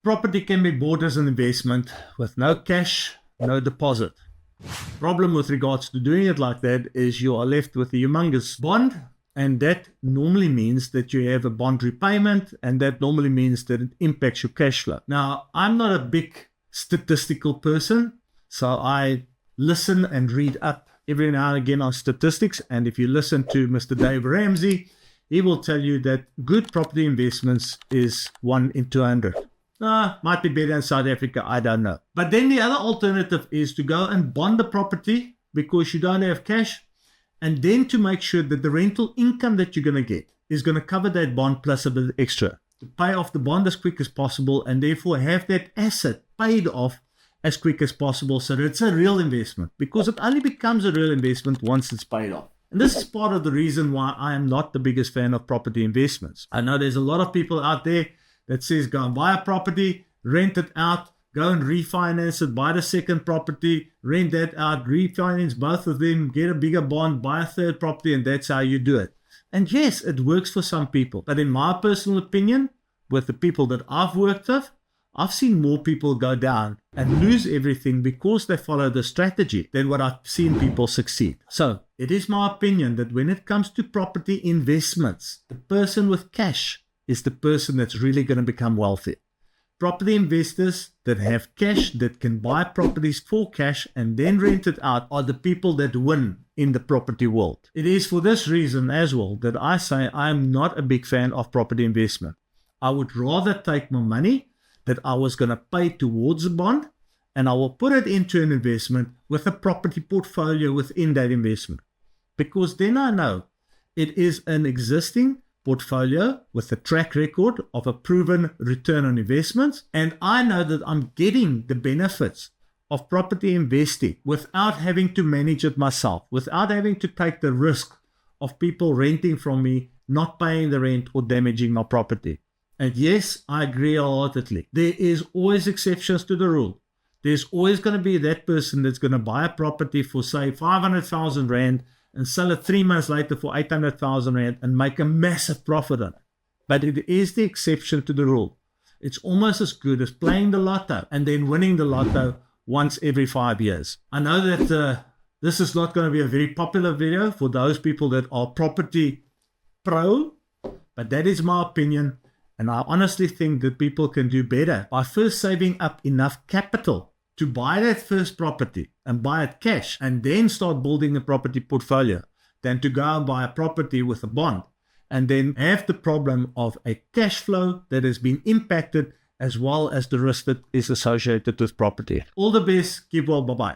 Property can be bought as an investment with no cash, no deposit. Problem with regards to doing it like that is you are left with a humongous bond, and that normally means that you have a bond repayment, and that normally means that it impacts your cash flow. Now, I'm not a big statistical person, so I listen and read up every now and again on statistics, and if you listen to Mr. Dave Ramsey, he will tell you that good property investments is 1 in 200. Might be better in South Africa, I don't know. But then the other alternative is to go and bond the property because you don't have cash, and then to make sure that the rental income that you're going to get is going to cover that bond plus a bit extra. To pay off the bond as quick as possible and therefore have that asset paid off as quick as possible so that it's a real investment, because it only becomes a real investment once it's paid off. And this is part of the reason why I am not the biggest fan of property investments. I know there's a lot of people out there that says go and buy a property, rent it out, go and refinance it, buy the second property, rent that out, refinance both of them, get a bigger bond, buy a third property, and that's how you do it. And yes, it works for some people. But in my personal opinion, with the people that I've worked with, I've seen more people go down and lose everything because they follow the strategy than what I've seen people succeed. So it is my opinion that when it comes to property investments, the person with cash is the person that's really going to become wealthy. Property investors that have cash that can buy properties for cash and then rent it out are the people that win in the property world. It is for this reason as well that I say I am not a big fan of property investment. I would rather take my money that I was going to pay towards a bond and I will put it into an investment with a property portfolio within that investment. Because then I know it is an existing portfolio with a track record of a proven return on investments, and I know that I'm getting the benefits of property investing without having to manage it myself, without having to take the risk of people renting from me, not paying the rent or damaging my property. And yes, I agree wholeheartedly. There is always exceptions to the rule. There's always going to be that person that's going to buy a property for say 500,000 Rand and sell it 3 months later for 800,000 Rand and make a massive profit on it. But it is the exception to the rule. It's almost as good as playing the lotto and then winning the lotto once every 5 years. I know that this is not going to be a very popular video for those people that are property pro, but that is my opinion. And I honestly think that people can do better by first saving up enough capital to buy that first property and buy it cash and then start building a property portfolio than to go and buy a property with a bond and then have the problem of a cash flow that has been impacted as well as the risk that is associated with property. All the best. Keep well. Bye-bye.